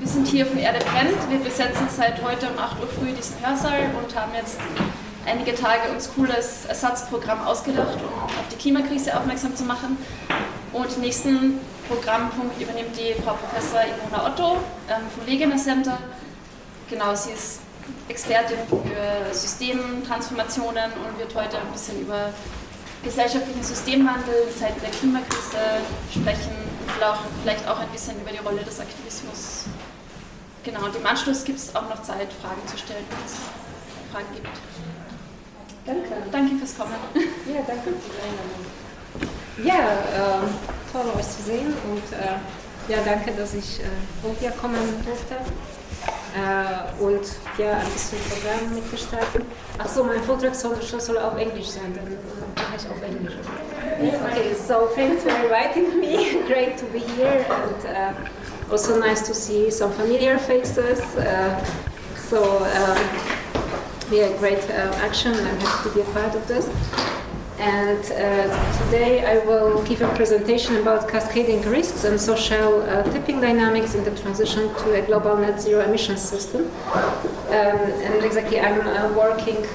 Wir sind hier von Erde, Brennt. Wir besetzen seit heute um 8 Uhr früh diesen Hörsaal und haben jetzt einige Tage uns cooles Ersatzprogramm ausgedacht, um auf die Klimakrise aufmerksam zu machen. Und den nächsten Programmpunkt übernimmt die Frau Professor Ilona Otto vom Wegener Center. Genau, sie ist Expertin für Systemtransformationen und wird heute ein bisschen über gesellschaftlichen Systemwandel in Zeiten der Klimakrise sprechen und vielleicht auch ein bisschen über die Rolle des Aktivismus. Genau, und im Anschluss gibt es auch noch Zeit, Fragen zu stellen, wenn es Fragen gibt. Danke. Danke fürs Kommen. Ja, danke für die Einladung. Ja, toll euch zu sehen und ja, danke, dass ich hier kommen durfte. Und ja, ein bisschen Programm mitgestalten. Achso, mein Vortrag soll auf Englisch sein, dann mache ich auf Englisch. Okay, so thanks for inviting me. Great to be here and also nice to see some familiar faces. Yeah, great action. I'm happy to be a part of this. And today I will give a presentation about cascading risks and social tipping dynamics in the transition to a global net zero emissions system. And exactly, I'm working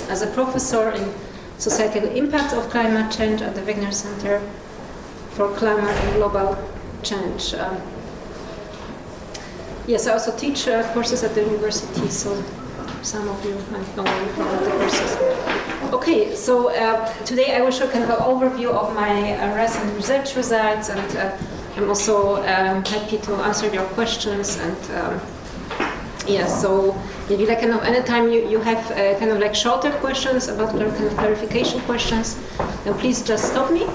as a professor in societal impacts of climate change at the Wegener Center for Climate and Global Change. Yes, I also teach courses at the university, so some of you might know me from the courses. Okay, so today I will show kind of an overview of my recent research results, and I'm also happy to answer your questions. And so maybe like kind of anytime you have kind of like shorter questions about kind of clarification questions, then please just stop me,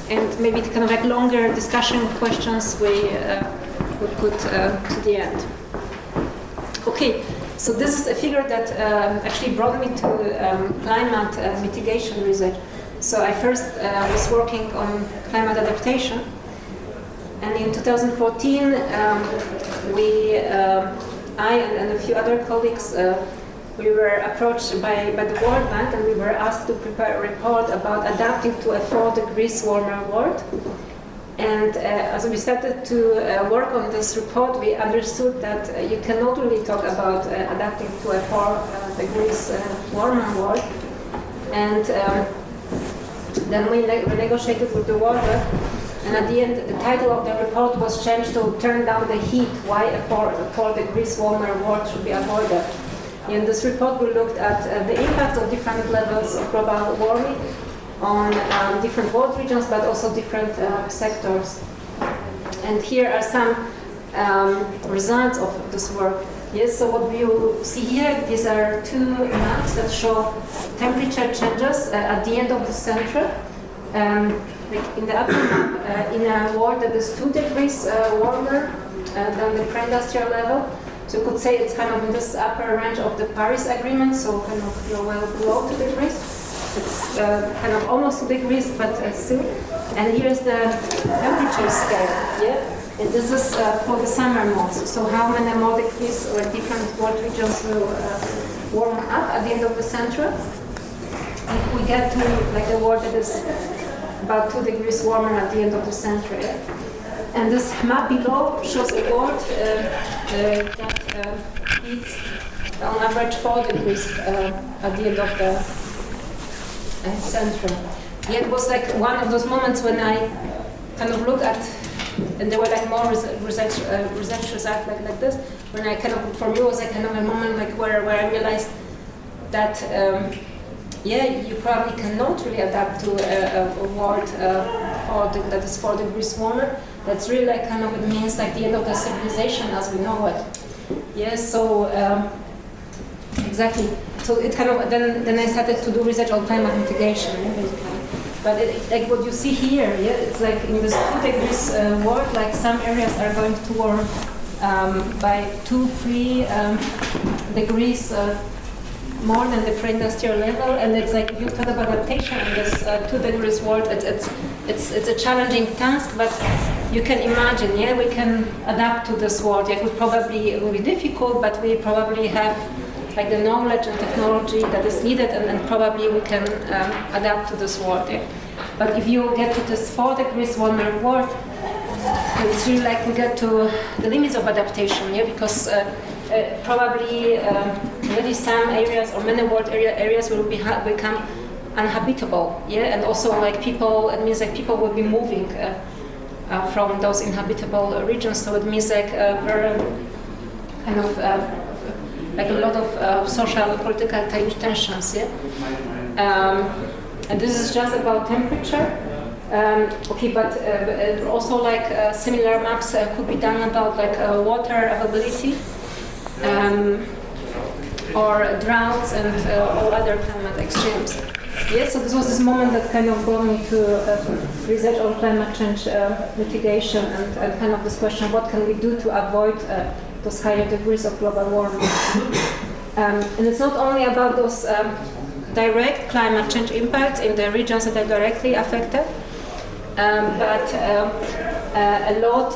and maybe the kind of like longer discussion questions we put to the end. Okay. So this is a figure that actually brought me to climate mitigation research. So I first was working on climate adaptation, and in 2014 I and a few other colleagues we were approached by the World Bank, and we were asked to prepare a report about adapting to a 4 degrees warmer world. And as we started to work on this report, we understood that you cannot really talk about adapting to a 4 degrees warmer world. And then we negotiated with the World Bank, and at the end, the title of the report was changed to "Turn Down the Heat: Why a 4 degrees warmer world should be avoided." In this report, we looked at the impact of different levels of global warming on different world regions, but also different sectors. And here are some results of this work. Yes, so what you see here, these are two maps that show temperature changes at the end of the century. Like in the upper map, in a world that is 2 degrees warmer than the pre-industrial level. So you could say it's kind of in this upper range of the Paris Agreement, so kind of well below 2 degrees. It's kind of almost 2 degrees, but still. And here's the temperature scale, yeah? And this is for the summer months. So how many more degrees or different world regions will warm up at the end of the century? If we get to like a world that is about 2 degrees warmer at the end of the century. Yeah? And this map below shows a world that heats on average 4 degrees at the end of the century. Yeah, it was like one of those moments when I kind of looked at, and there were like more research results like this, when I kind of, for me it was like kind of a moment like where I realized that you probably cannot really adapt to a world that is 4 degrees warmer. That's really like kind of, it means like the end of the civilization as we know it. Yes, so exactly. So it kind of then I started to do research on climate mitigation, basically. But like what you see here, it's like in this 2 degrees world, like some areas are going to warm by 2-3 degrees more than the pre-industrial level, and it's like if you talk about adaptation in this 2 degrees world, it's a challenging task, but you can imagine, we can adapt to this world. It will be difficult, but we probably have like the knowledge and technology that is needed, and probably we can adapt to this world. But if you get to this 4 degrees warmer world, and it's really like we get to the limits of adaptation, yeah, because probably already some areas or many world areas will become uninhabitable, yeah, and also like people, it means like people will be moving from those inhabitable regions, so it means like very kind of like a lot of social and political tensions, yeah. And this is just about temperature. Okay, but also like similar maps could be done about like water availability or droughts and all other climate extremes. Yes, so this was this moment that kind of brought me to research on climate change mitigation and kind of this question: what can we do to avoid those higher degrees of global warming? And it's not only about those direct climate change impacts in the regions that are directly affected, but a lot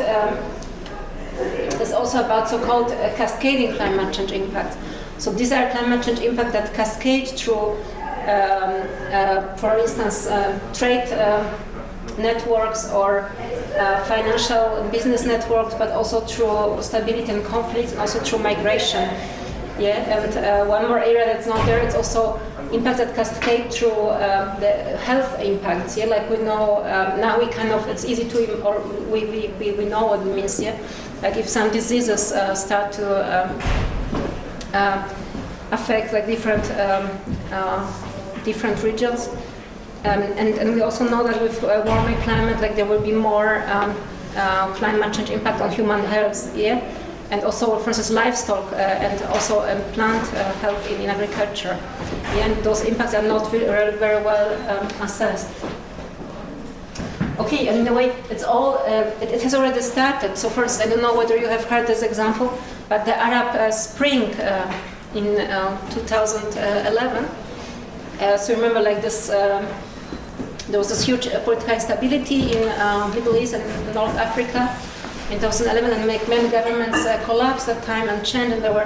is also about so-called cascading climate change impacts. So these are climate change impacts that cascade through, for instance, trade networks or financial and business networks, but also through stability and conflicts, and also through migration. Yeah, and one more area that's not there, it's also impacts that cascade through the health impacts. Yeah, like we know now, we kind of, it's easy to, or we know what it means. Yeah, like if some diseases start to affect like different regions, and we also know that with warmer climate, like there will be more climate change impact on human health. Yeah. And also, for instance, livestock and also plant health in agriculture. Yeah, and those impacts are not very well assessed. Okay, and in a way, it's all, it has already started. So first, I don't know whether you have heard this example, but the Arab Spring in 2011. So remember, like this, there was this huge political instability in Middle East and North Africa in 2011, and many governments collapsed at that time and changed, and there were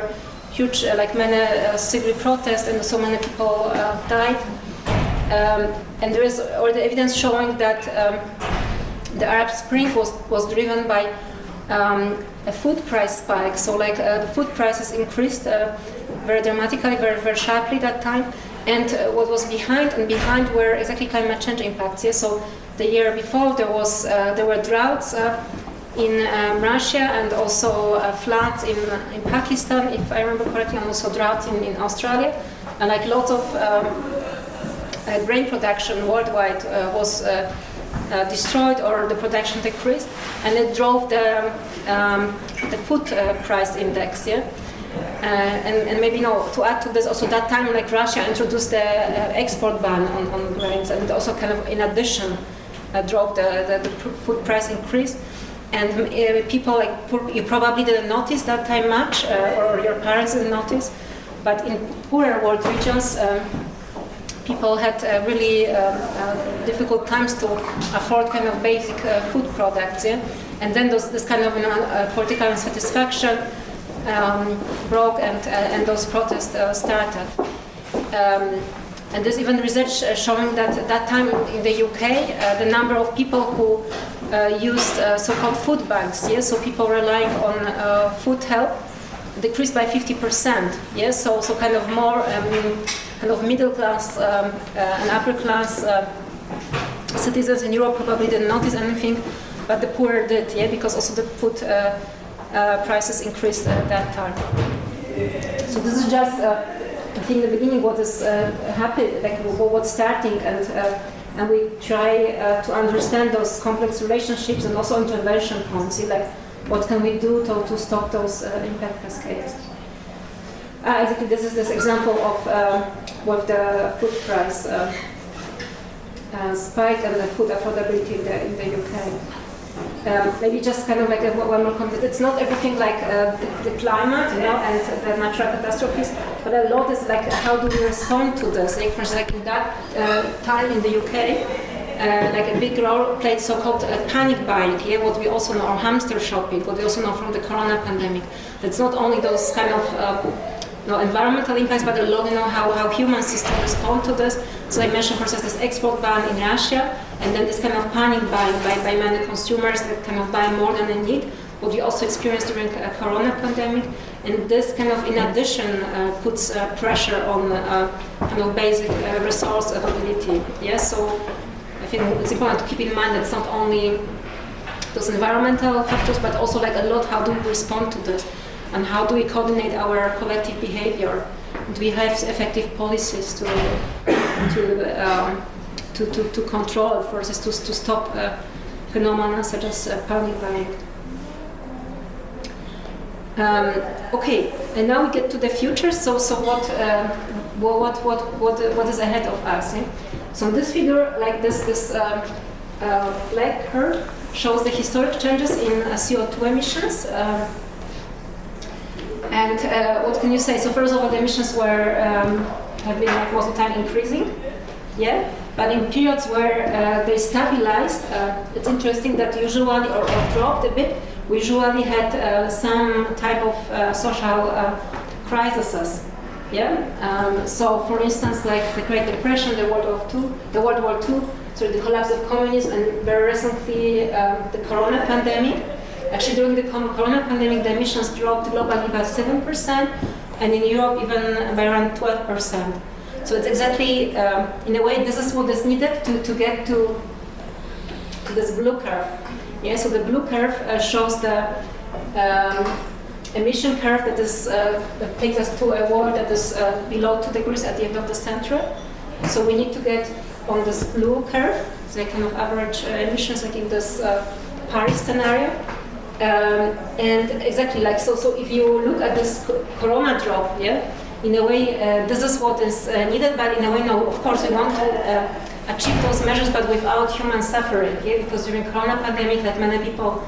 huge, like many civil protests, and so many people died. And there is already evidence showing that the Arab Spring was driven by a food price spike. So like the food prices increased very dramatically, very sharply that time. And what was behind were exactly climate change impacts. Yeah? So the year before there were droughts in Russia, and also floods in Pakistan, if I remember correctly, and also droughts in Australia, and like lots of grain production worldwide was destroyed, or the production decreased, and it drove the food price index. Yeah. And maybe to add to this, also that time, like Russia introduced the export ban on grains, and also kind of in addition drove the food price increase. And people, like, you probably didn't notice that time much, or your parents didn't notice, but in poorer world regions, people had really difficult times to afford kind of basic food products. Yeah? And then this kind of political insatisfaction broke, and those protests started. And there's even research showing that at that time in the UK, the number of people who used so-called food banks, yeah, so people relying on food help, decreased by 50%. Yeah, so kind of more kind of middle class and upper class citizens in Europe probably didn't notice anything, but the poor did. Yeah, because also the food prices increased at that time. So this is just I think in the beginning what is happening, like what's starting, and we try to understand those complex relationships and also intervention points. Like what can we do to stop those impact cascades? Exactly, this is this example of with the food price spike and the food affordability in the UK. Maybe just kind of like one more comment. It's not everything like the climate, and the natural catastrophes, but a lot is like how do we respond to this? Like, for instance, like in that time in the UK, like a big role played so-called panic buying, yeah, what we also know, or hamster shopping, what we also know from the corona pandemic. It's not only those kind of environmental impacts, but a lot, how human systems respond to this. So I mentioned, for instance, this export ban in Russia, and then this kind of panic buying by many consumers that kind of buy more than they need, what we also experienced during a corona pandemic. And this kind of, in addition, puts pressure on kind of basic resource availability. Yes, so I think it's important to keep in mind that it's not only those environmental factors, but also like a lot, how do we respond to this? And how do we coordinate our collective behavior? Do we have effective policies to control, for instance, to stop phenomena such as panic buying? Okay, and now we get to the future. So what is ahead of us? Eh? So this figure, like this black curve, shows the historic changes in CO2 emissions. And what can you say? So first of all, the emissions have been like most of the time increasing, yeah. But in periods where they stabilized, it's interesting that usually or dropped a bit. We usually had some type of social crises, yeah. So for instance, like the Great Depression, the World War II, so the collapse of communism, and very recently the Corona pandemic. Actually, during the Corona pandemic, the emissions dropped globally by 7%, and in Europe even by around 12%. So it's exactly, in a way, this is what is needed to get to this blue curve. Yeah, so the blue curve shows the emission curve that takes us to a world that is below 2 degrees at the end of the century. So we need to get on this blue curve, so kind of average emissions, like in this Paris scenario. And exactly like so if you look at this corona drop, yeah, in a way this is what is needed, but in a way, no, of course we want to achieve those measures, but without human suffering, yeah, because during corona pandemic, like many people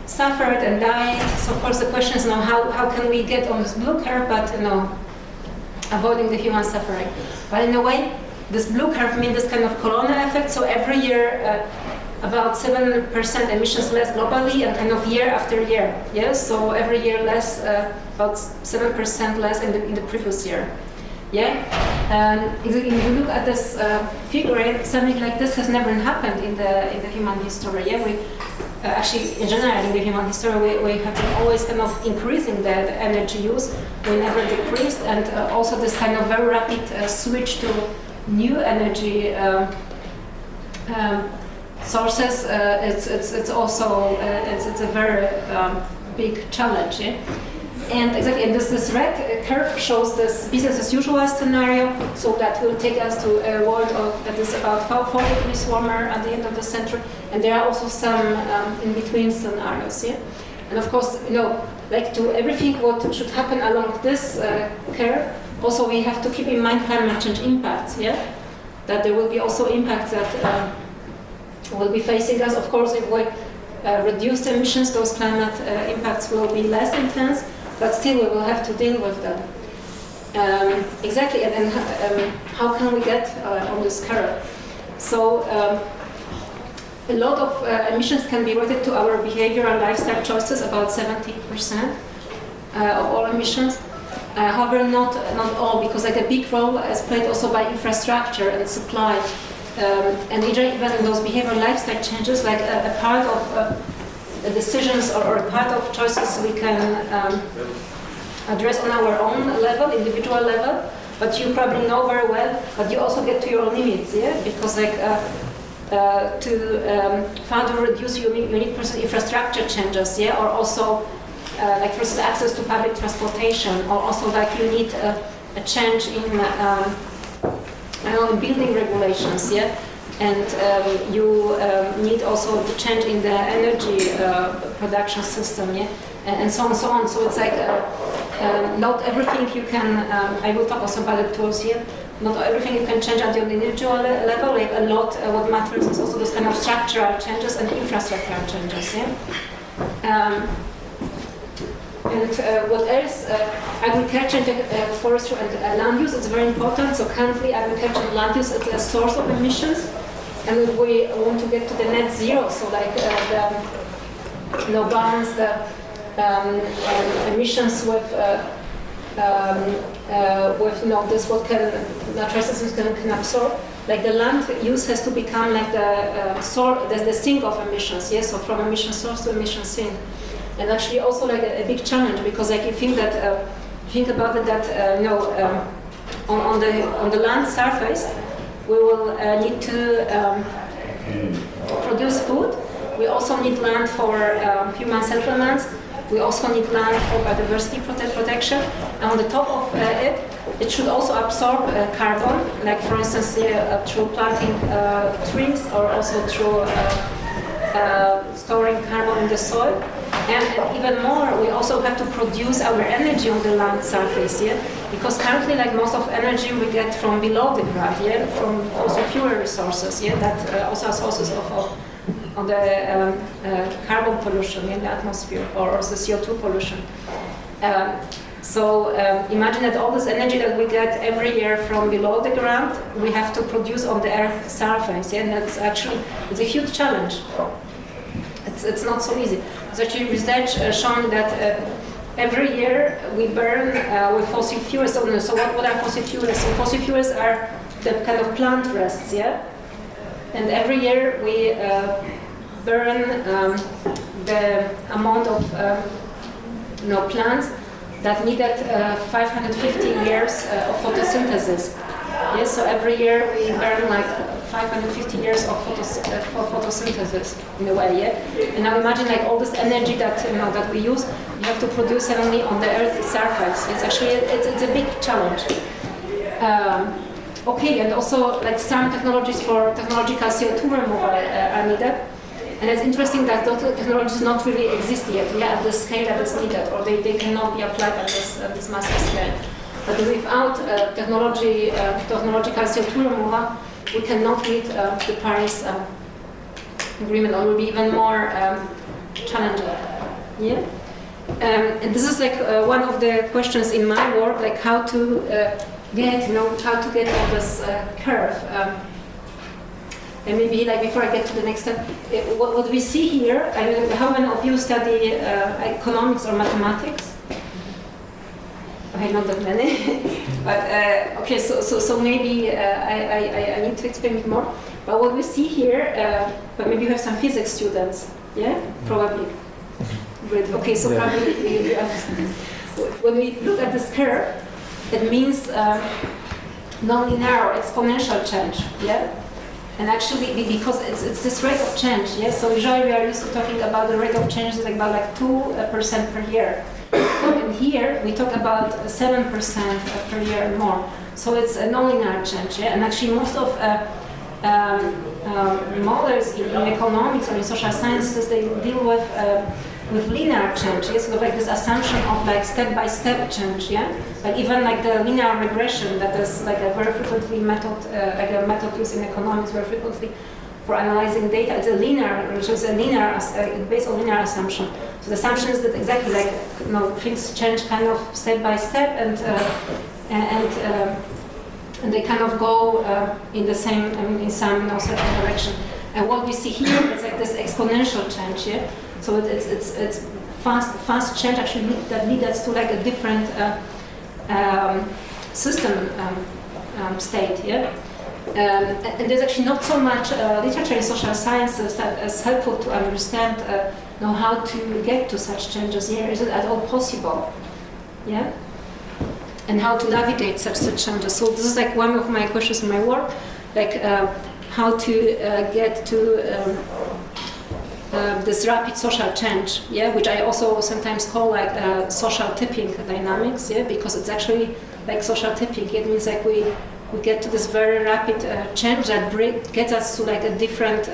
suffered and died. So of course the question is now how can we get on this blue curve, but avoiding the human suffering. But in a way, this blue curve means this kind of corona effect. So every year about 7% emissions less globally, and kind of year after year. Yes, so every year less, about 7% less in the previous year. Yeah, if you look at this figure, something like this has never happened in the human history. Yeah, we actually, in general, in the human history, we have been always kind of increasing the energy use. We never decreased, and also this kind of very rapid switch to new energy sources. It's also it's a very big challenge. Yeah? And exactly, and this red curve shows this business as usual scenario. So that will take us to a world that is about 4 degrees warmer at the end of the century. And there are also some in between scenarios. Yeah, and of course, like to everything what should happen along this curve. Also, we have to keep in mind climate change impacts. Yeah, that there will be also impacts that will be facing us. Of course, if we reduce emissions, those climate impacts will be less intense. But still, we will have to deal with them. Exactly, and then how can we get on this curve? So, a lot of emissions can be related to our behavior and lifestyle choices, about 70% of all emissions. However, not all, because like a big role is played also by infrastructure and supply. And even in those behavioral lifestyle changes, like a part of the decisions or a part of choices we can address on our own level, individual level, but you probably know very well, but you also get to your limits, yeah? Because like to further reduce you need infrastructure changes, yeah? Or also like for instance access to public transportation, or also like you need a change in building regulations, yeah? And you need also to change in the energy production system, yeah, and so on and so on. So it's like not everything you can. I will talk also about the tools here. Not everything you can change at the individual level. Like a lot, what matters is also those kind of structural changes and infrastructural changes, yeah. And what else? Agriculture, forestry, and land use is very important. So currently, agriculture and land use is a source of emissions. And if we want to get to the net zero, so like balance the emissions with with this what can natural systems can absorb. Like the land use has to become like the sink of emissions. Yes, so from emission source to emission sink, and actually also like a big challenge because like you think that think about it that on the land surface we will need to produce food. We also need land for human settlements. We also need land for biodiversity protection. And on the top of it should also absorb carbon, like for instance through planting trees or also through storing carbon in the soil. And even more, we also have to produce our energy on the land surface, yeah? Because currently, like most of energy we get from below the ground, yeah? From fossil fuel resources, yeah? That also are sources of the carbon pollution in the atmosphere or also CO2 pollution. So imagine that all this energy that we get every year from below the ground, we have to produce on the Earth's surface, yeah? And that's actually, it's a huge challenge. It's not so easy. There's actually research showing that every year we burn with fossil fuels. So what are fossil fuels? So fossil fuels are the kind of plant rests, yeah? And every year we burn the amount of plants that needed 550 years of photosynthesis. Yes, so every year we burn like 550 years of photosynthesis in a way, yeah. And now imagine like all this energy that that we use, you have to produce suddenly on the Earth's surface. It's actually it's a big challenge. Okay, and also like some technologies for technological CO2 removal are needed. And it's interesting that those technologies not really exist yet, yeah, at the scale that is needed, or they cannot be applied at this massive scale. But without technological CO2 removal, we cannot meet the Paris Agreement, or it will be even more challenging. Yeah. And this is like one of the questions in my work, like how to get on this curve. And maybe like before I get to the next step, what we see here, I mean, how many of you study economics or mathematics? Okay, not that many, but okay. So maybe I need to explain it more. But what we see here, but maybe you have some physics students, yeah, probably. Great. Okay, so probably when we look at this curve, it means non-linear or exponential change, yeah. And actually, because it's this rate of change, yeah. So usually we are used to talking about the rate of change is like about like 2% per year. And here we talk about 7% per year and more. So it's a non-linear change, yeah? And actually most of models in economics or in social sciences, they deal with linear change, yeah? Sort of like this assumption of like step-by-step change, yeah? Like even like the linear regression that is like a very frequently method used in economics very frequently for analyzing data. It's a linear, which is based on linear assumption. So the assumption is that exactly like things change kind of step by step, and they kind of go in the same in some certain direction. And what we see here is like this exponential change. Yeah. So it's fast change actually that leads to like a different system state. Yeah. And there's actually not so much literature in social sciences that is helpful to understand how to get to such changes here. Is it at all possible? Yeah? And how to navigate such changes. So this is like one of my questions in my work, like how to get to this rapid social change, yeah, which I also sometimes call like social tipping dynamics, yeah, because it's actually like social tipping. It means like we get to this very rapid change that gets us to like a different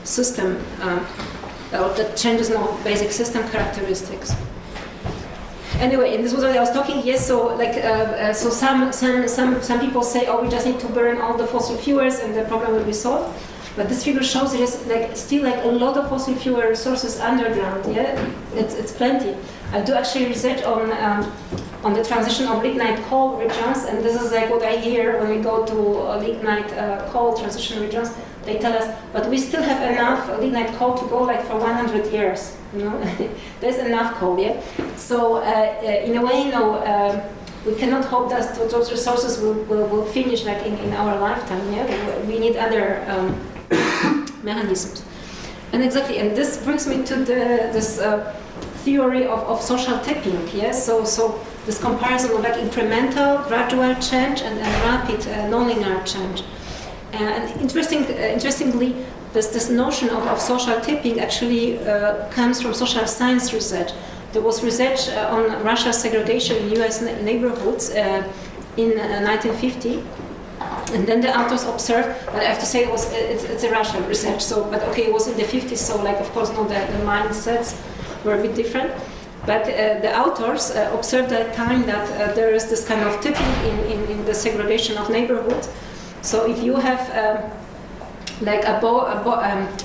system that changes no basic system characteristics. Anyway, and this was what I was talking. Yes, so like so some people say, oh, we just need to burn all the fossil fuels and the problem will be solved. But this figure shows there is like still like a lot of fossil fuel resources underground. Yeah, it's plenty. I do actually research on the transition of lignite coal regions, and this is like what I hear when we go to lignite coal transition regions. they tell us, but we still have enough lignite coal to go like for 100 years. There's enough coal, yeah. So in a way, we cannot hope that those resources will finish like in our lifetime. Yeah, we need other mechanisms. And exactly, and this brings me to this theory of social tipping. Yeah, so this comparison of like incremental, gradual change and rapid nonlinear change. And interestingly, this notion of social tipping actually comes from social science research. There was research on racial segregation in U.S. neighborhoods in 1950, and then the authors observed. But I have to say it's a Russian research. So, but okay, it was in the 50s. So, like of course, the mindsets were a bit different. But the authors observed at the time that there is this kind of tipping in the segregation of neighborhoods. So if you have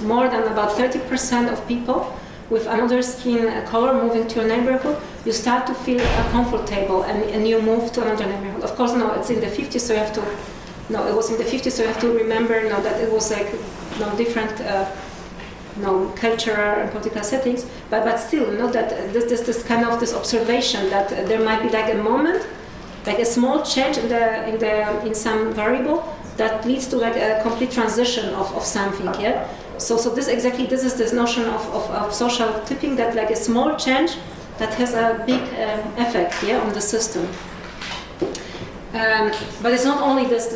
more than about 30% of people with another skin color moving to a neighborhood, you start to feel comfortable and you move to another neighborhood. Of course, it's in the 50s, so you have to. It was in the 50s, so you have to remember that it was like different. Cultural and political settings, but still, that this kind of this observation that there might be like a moment, like a small change in some variable that leads to like a complete transition of something. Yeah. So this is this notion of social tipping, that like a small change that has a big effect, yeah, on the system. But it's not only this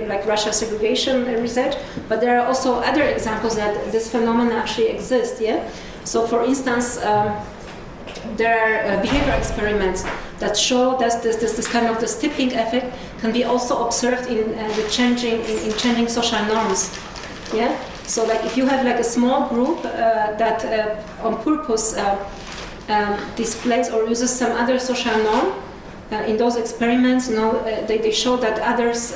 like racial segregation research, but there are also other examples that this phenomenon actually exists. Yeah. So, for instance, there are behavior experiments that show that this kind of this tipping effect can be also observed in changing social norms. Yeah. So, like if you have like a small group that on purpose displays or uses some other social norm. In those experiments, they show that others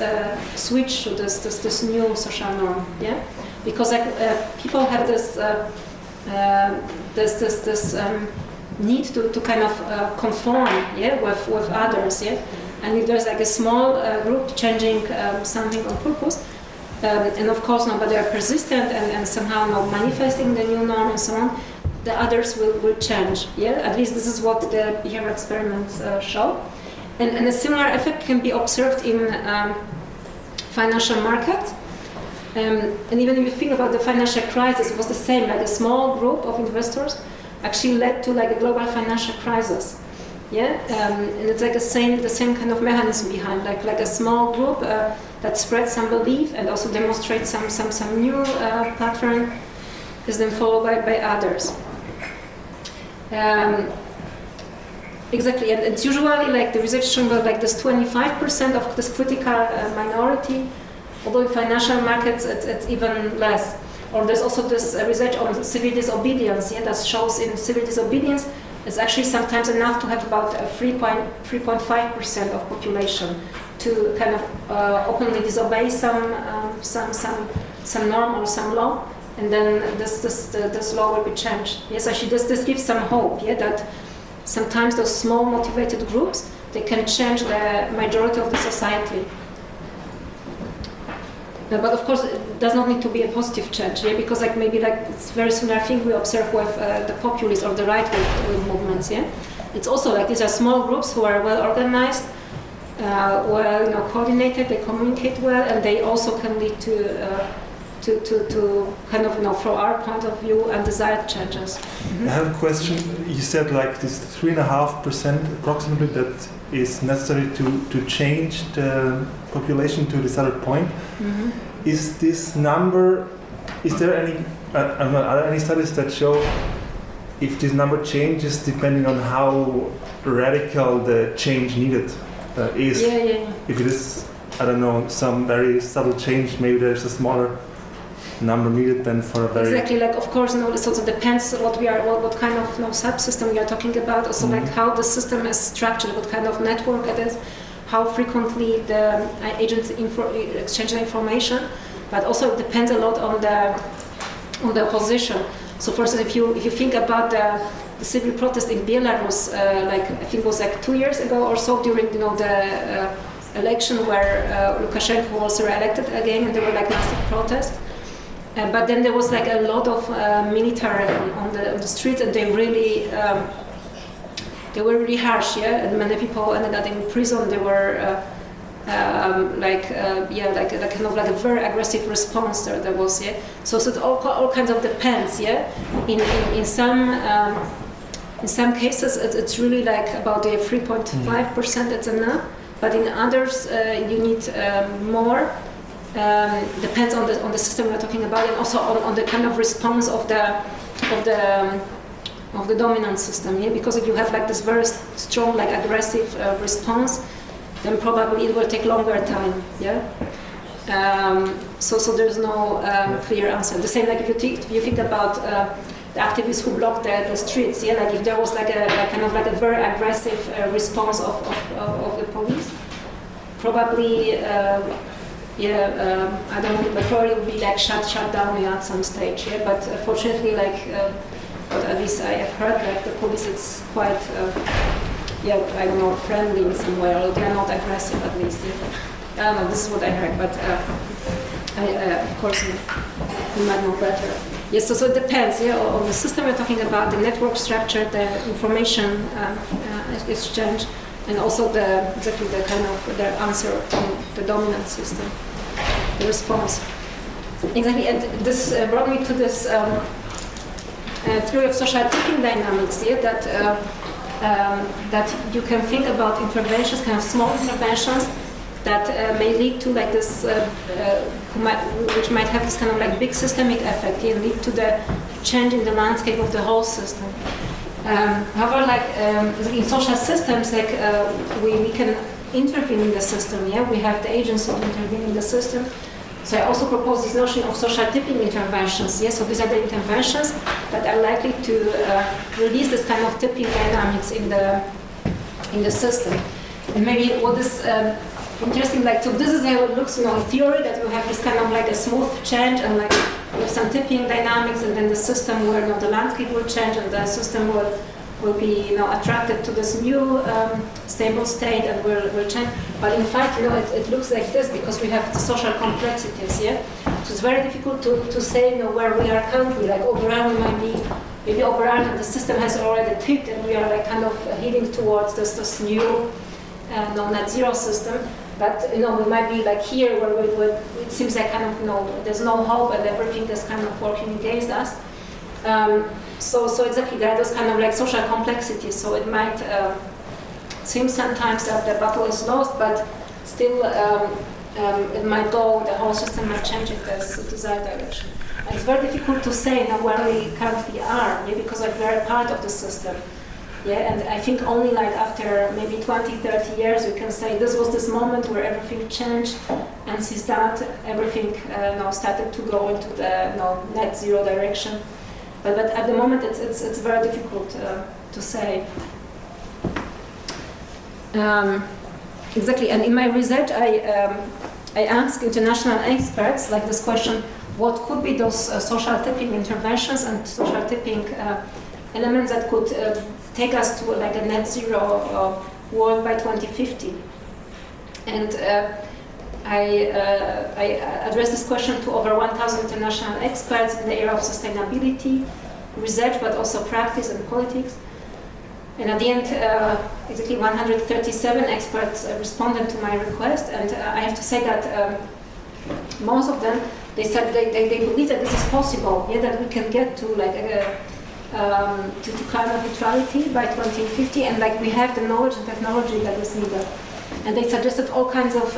switch to this new social norm, yeah, because people have this need to kind of conform, yeah, with others, yeah, and if there's like a small group changing something on purpose, and of course, but they are persistent and somehow manifesting the new norm and so on, the others will change, yeah. At least this is what the behavior experiments show. And a similar effect can be observed in financial markets. And even if you think about the financial crisis, it was the same. Like a small group of investors actually led to like a global financial crisis. Yeah, and it's like the same kind of mechanism behind, like a small group that spreads some belief and also demonstrates some new pattern, is then followed by others. Exactly, and it's usually like the research showing about like this 25% of this critical minority, although in financial markets it's even less. Or there's also this research on civil disobedience, yeah, that shows in civil disobedience it's actually sometimes enough to have about 3.5% of population to kind of openly disobey some norm or some law, and then this law will be changed. Yes, actually this gives some hope, yeah, that sometimes those small motivated groups, they can change the majority of the society. But of course, it does not need to be a positive change, yeah? Because maybe it's very similar thing we observe with the populist or the right-wing movements. Yeah, it's also like these are small groups who are well organized, well coordinated, they communicate well, and they also can lead to kind of, from our point of view, undesired changes. Mm-hmm. I have a question. You said like this 3.5% approximately that is necessary to change the population to this other point. Mm-hmm. Is this number? Is there any? Are there any studies that show if this number changes depending on how radical the change needed is? Yeah. If it is, I don't know, some very subtle change, maybe there's a smaller number needed than for a very exactly, like of course, it also depends what kind of subsystem we are talking about. Also, like how the system is structured, what kind of network it is, how frequently the agents exchange information, but also it depends a lot on the opposition. So, for instance, if you think about the civil protest in Belarus, I think it was 2 years ago or so during the election where Lukashenko was re-elected again, and there were like massive protests. But then there was like a lot of military on the streets, and they were really harsh, yeah. And many people ended up in prison. They were like a kind of like a very aggressive response there was, yeah. So it all kinds of depends, yeah. In some cases it's really like about the 3.5% that's enough, but in others you need more. Depends on the system we're talking about, and also on the kind of response of the dominant system, yeah. Because if you have like this very strong, like aggressive response, then probably it will take longer time, yeah. So there's no clear answer. The same like if you think about the activists who blocked the streets, yeah. Like if there was like a kind of like a very aggressive response of the police, probably. I don't know, but probably would be like shut down at some stage. Yeah, but fortunately, like, but at least I have heard like the police is quite, I don't know, friendly in some way, or they're not aggressive at least. Yeah. I don't know. This is what I heard, but of course you might know better. Yes, so it depends. Yeah, on the system we're talking about, the network structure, the information exchange. And also exactly the kind of the answer from the dominant system, the response. Exactly, and this brought me to this theory of social tipping dynamics. Yeah, that you can think about interventions, kind of small interventions that may lead to like this, which might have this kind of like big systemic effect, and lead to the change in the landscape of the whole system. However, like in social systems, like we can intervene in the system. Yeah, we have the agency to intervene in the system. So I also propose this notion of social tipping interventions. Yeah, so these are the interventions that are likely to release this kind of tipping dynamics in the system. And maybe what is interesting, like, so this is how it looks, in theory, that we have this kind of like a smooth change and like with some tipping dynamics, and then the system where the landscape will change and the system will be attracted to this new stable state and will change. But in fact, it looks like this because we have the social complexities. Yeah, so it's very difficult to say where we are currently. Like overall, we might be maybe overall, and the system has already tipped, and we are like kind of heading towards this new net zero system. But we might be like here where it seems like kind of there's no hope and everything is kind of working against us. So exactly there are those kind of like social complexities. So it might seem sometimes that the battle is lost, but still it might go. The whole system might change in this desired direction. And it's very difficult to say where we currently are, because like we're a part of the system. Yeah, and I think only like after maybe 20, 30 years, we can say this was this moment where everything changed, and since that, everything started to go into the net zero direction. But at the moment, it's very difficult to say. Exactly, and in my research, I asked international experts like this question: what could be those social tipping interventions and social tipping elements that could take us to like a net zero world by 2050. And I addressed this question to over 1,000 international experts in the area of sustainability, research, but also practice and politics. And at the end, exactly 137 experts responded to my request, and I have to say that most of them, they said they believe that this is possible, that we can get to like to climate neutrality by 2050, and like we have the knowledge and technology that is needed. And they suggested all kinds of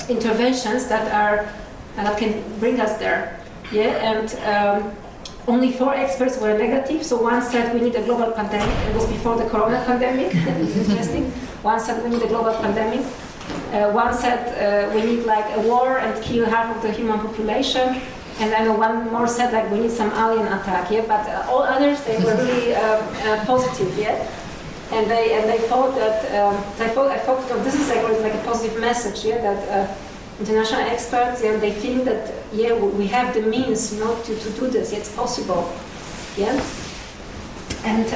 interventions that can bring us there. And only 4 experts were negative. So one said we need a global pandemic. It was before the corona pandemic. It's interesting. One said we need a global pandemic. One said we need like a war and kill half of the human population. And I know one more said like we need some alien attack, but all others, they were really positive, and they thought that I thought this is like a positive message, that international experts, they think that we have the means, to do this, it's possible, and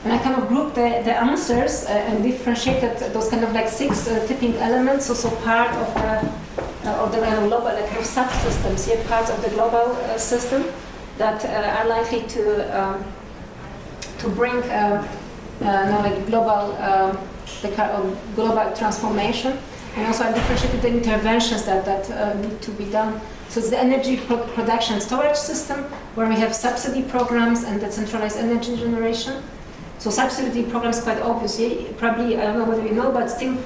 And I kind of grouped the answers and differentiated those kind of like 6 tipping elements, also part of the global, like kind of subsystems, parts of the global system that are likely to bring like global transformation. And also I differentiated the interventions that need to be done. So it's the energy production storage system, where we have subsidy programs and decentralized energy generation. So subsidy programs, quite obviously, probably, I don't know whether you know, but still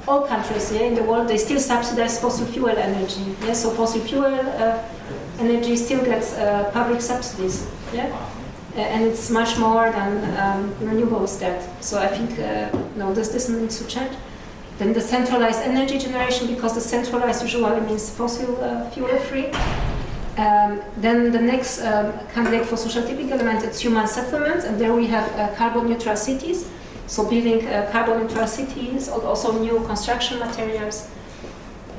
all countries in the world, they still subsidize fossil fuel energy. So fossil fuel energy still gets public subsidies. And it's much more than renewables get. So I think this needs to change. Then the centralized energy generation, because the centralized usually means fossil fuel free. Then the next candidate for social tipping element is human settlements, and there we have carbon neutral cities. So building carbon neutral cities, also new construction materials.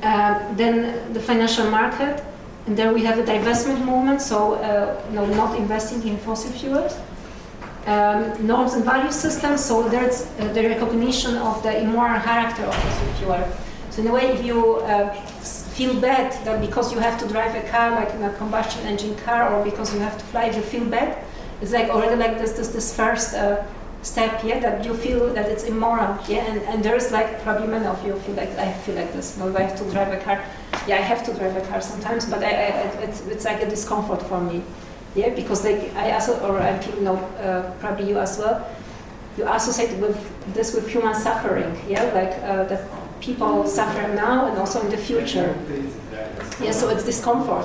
Then the financial market, and there we have the divestment movement, so not investing in fossil fuels. Norms and value systems, so there's the recognition of the immoral character of fossil fuel. So in a way, if you feel bad that because you have to drive a car, like in a combustion engine car, or because you have to fly, if you feel bad, it's like already like this first step, that you feel that it's immoral, and there's like probably many of you feel like, I feel like this, I have to drive a car. I have to drive a car sometimes, but it's like a discomfort for me. Because like I feel, probably you as well, you associate this with human suffering, that people suffer now and also in the future. So it's discomfort.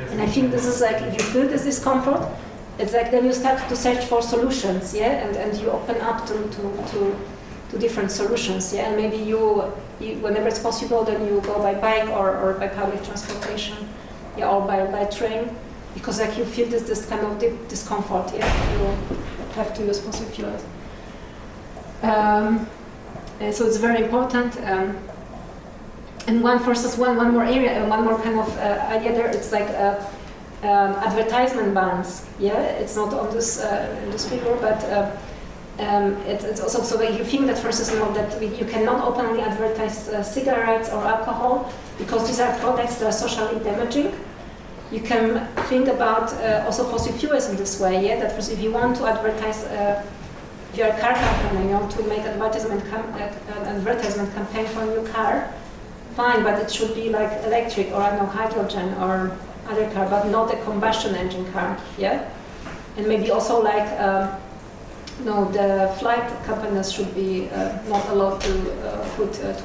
And I think this is like, if you feel this discomfort, it's like then you start to search for solutions, and you open up to different solutions, and maybe you whenever it's possible, then you go by bike or by public transportation, or by train. Because like you feel this kind of discomfort, you have to use fossil fuels. And so it's very important. And one more area, one more kind of idea there. It's like advertisement bans. It's not on this in this figure, but it's also so that you think that, for instance, that you cannot openly advertise cigarettes or alcohol because these are products that are socially damaging. You can think about also fossil fuels in this way, that if you want to advertise, if you're a car company, you want to make advertisement campaign for a new car, fine, but it should be like electric or hydrogen or other car, but not a combustion engine car, And maybe also like, the flight companies should be not allowed to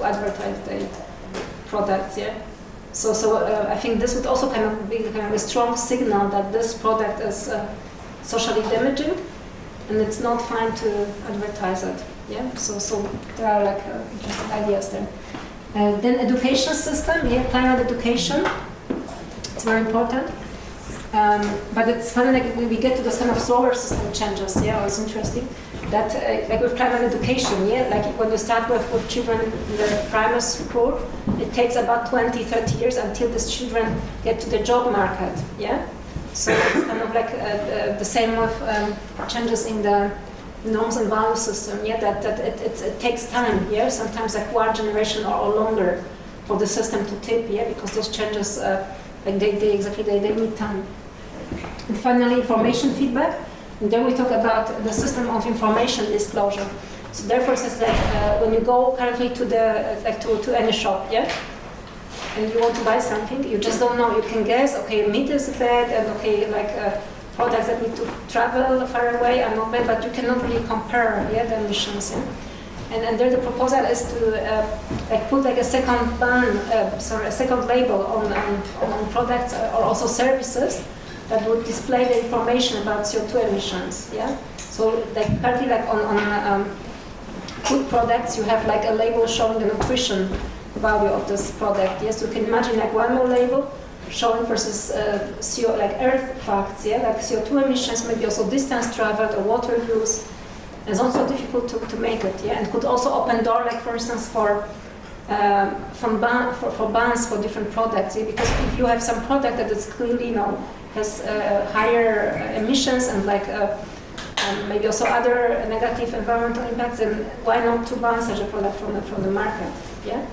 advertise their products, So I think this would also kind of be kind of a strong signal that this product is socially damaging, and it's not fine to advertise it. So there are like interesting ideas there. Then education system, climate education. It's very important. But it's funny, like when we get to this kind of solar system changes, it's interesting that like with climate education, like when you start with children in the primary school, it takes about 20-30 years until these children get to the job market, So it's kind of like the same with changes in the norms and value system, that it takes time, sometimes like 1 generation or longer for the system to tip, because those changes, like they need time. And finally, information feedback. And then we talk about the system of information disclosure. So therefore, it's like when you go currently to to any shop, and you want to buy something, you just don't know. You can guess, okay, meat is bad, and okay, like products that need to travel far away are not bad, but you cannot really compare, the emissions. And there the proposal is to like put like a second label on products or also services that would display the information about CO2 emissions, So like currently like on food products, you have like a label showing the nutrition value of this product, So you can imagine like one more label showing versus CO, like earth facts, like CO2 emissions, maybe also distance traveled or water use. It's also difficult to make it, and could also open door, like for instance, for bans for different products, because if you have some product that is clearly, has higher emissions and like maybe also other negative environmental impacts, then why not to buy such a product from the market? Yeah.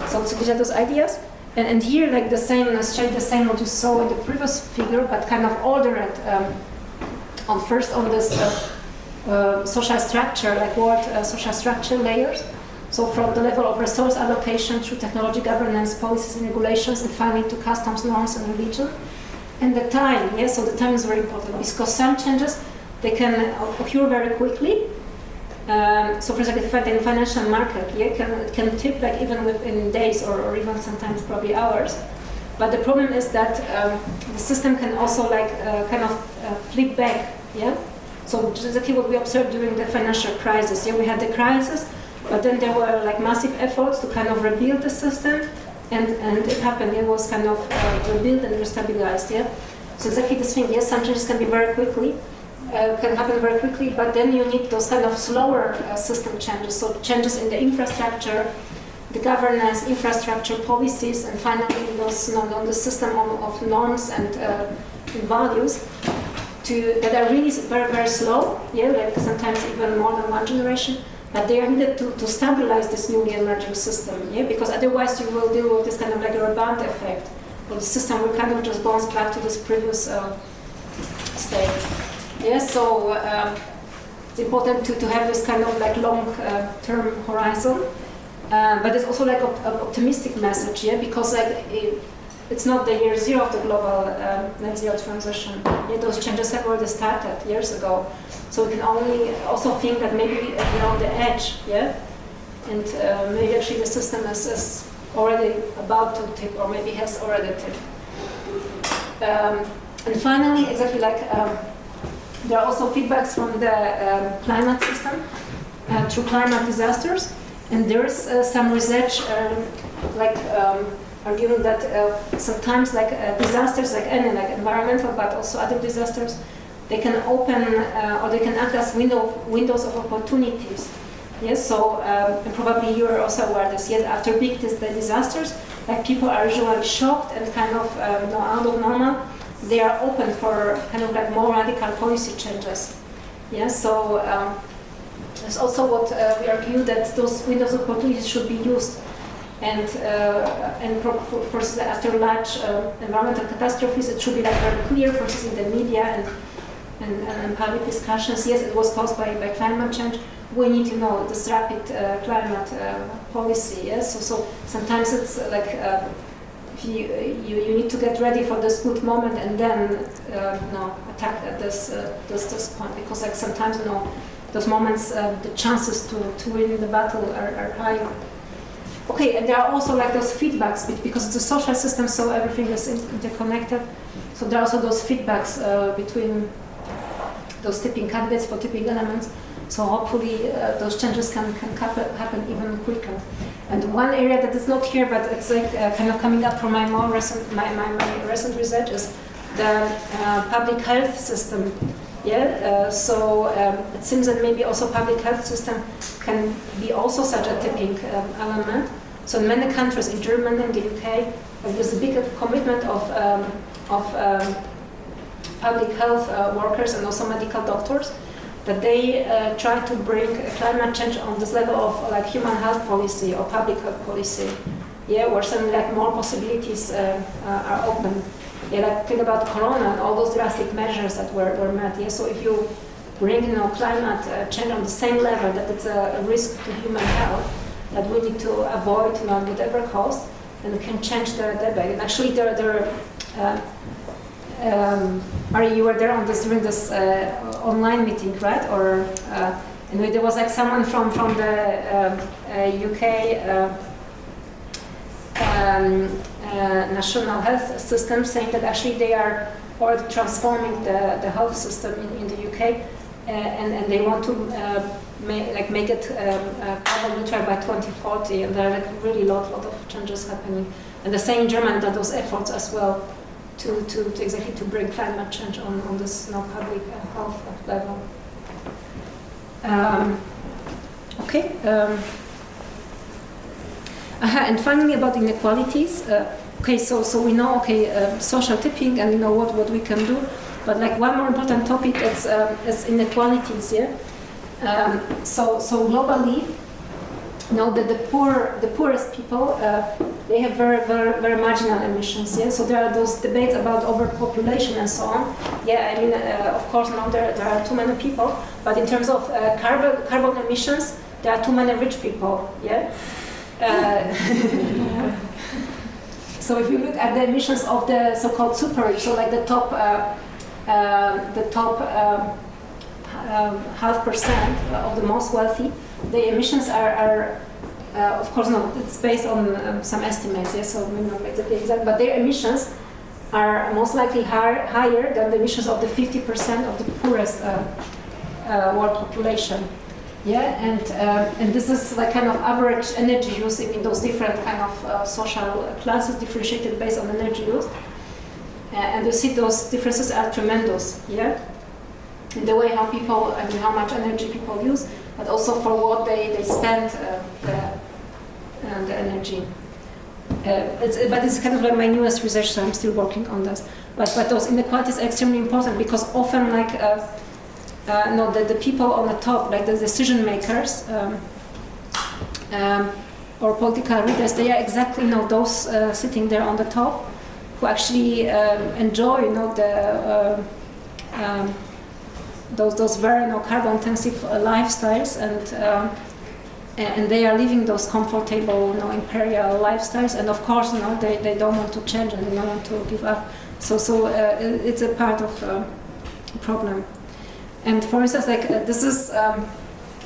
So these are those ideas. And here, like the same, let's check the same what you saw in the previous figure, but kind of order it on this social structure, like world social structure layers. So from the level of resource allocation through technology governance, policies and regulations, and finally to customs, norms, and religion. And the time, yes, so the time is very important because some changes, they can occur very quickly. So for example, in the financial market, it can tip like even within days or even sometimes probably hours. But the problem is that the system can also like flip back, yeah? So exactly what we observed during the financial crisis. Yeah, we had the crisis, but then there were like massive efforts to kind of rebuild the system, and it happened. It was kind of rebuilt and restabilized, yeah? So exactly this thing, yes, some changes can be can happen very quickly, but then you need those kind of slower system changes. So changes in the infrastructure, the governance, infrastructure, policies, and finally those on the system of norms and values that are really very, very slow, yeah, like sometimes even more than one generation, but they are needed to stabilize this newly emerging system, yeah, because otherwise you will deal with this kind of like a rebound effect, where the system will kind of just bounce back to this previous state. Yes, so it's important to have this kind of like long-term horizon, but it's also like an optimistic message, yeah, because like it's not the year zero of the global net zero transition. Yeah, those changes have already started years ago, so we can only also think that maybe we're on the edge, yeah, and maybe actually the system is already about to tip, or maybe has already tipped. And finally, exactly like. There are also feedbacks from the climate system through climate disasters, and there is some research arguing that sometimes like disasters, like any like environmental, but also other disasters, they can open or they can act as windows of opportunities. Yes, so and probably you are also aware of this. Yes, after big disasters, like people are usually shocked and kind of out of normal. They are open for kind of like more radical policy changes. Yeah, so that's also what we argue, that those windows of opportunities should be used, and for after large environmental catastrophes, it should be like very clear, for instance, in the media and public discussions. Yes, it was caused by climate change. We need to know this rapid climate policy. Yes, so sometimes it's like. You need to get ready for this good moment and then attack at this point, because like sometimes those moments the chances to win the battle are higher. Okay, and there are also like those feedbacks because it's a social system, so everything is interconnected. So there are also those feedbacks between those tipping candidates for tipping elements. So hopefully those changes can happen even quicker. And one area that is not here, but it's like kind of coming up from my recent research, is the public health system. Yeah, so it seems that maybe also public health system can be also such a tipping element. So in many countries, in Germany and the UK, there's a big commitment of public health workers and also medical doctors, that they try to bring climate change on this level of like human health policy or public health policy, yeah, where some like more possibilities are open. Yeah, like think about Corona and all those drastic measures that were met. Yeah, so if you bring climate change on the same level, that it's a risk to human health that we need to avoid at whatever cost, and we can change the debate. And actually, Ari, you were there during this online meeting, right? Or and there was like someone from the UK national health system saying that actually they are already transforming the health system in the UK, and they want to make it carbon neutral by 2040, and there are like really lot of changes happening. And the same in Germany that those efforts as well to bring climate change on this public health level. Okay. And finally about inequalities. Okay, so we know social tipping, and we know what we can do. But like one more important topic is inequalities. Yeah. So globally, the poorest people they have very marginal emissions. Yeah. So there are those debates about overpopulation and so on. Yeah. I mean, of course, now there are too many people. But in terms of carbon emissions, there are too many rich people. Yeah. So if you look at the emissions of the so-called super rich, so like the top 0.5% of the most wealthy, the emissions are of course no, it's based on some estimates. Yeah, so we don't know exactly, but their emissions are most likely higher than the emissions of the 50% of the poorest world population. Yeah, and this is like kind of average energy use in those different kind of social classes differentiated based on energy use. And you see those differences are tremendous. Yeah, in the way how people, I mean, how much energy people use, but also for what they spend the energy. But it's kind of like my newest research, so I'm still working on this. But those inequalities are extremely important because often like. The people on the top, like the decision makers or political leaders, they are exactly those sitting there on the top who actually enjoy those very carbon-intensive lifestyles, and they are living those comfortable imperial lifestyles, and of course they don't want to change and they don't want to give up. So it's a part of the problem. And for instance, like this is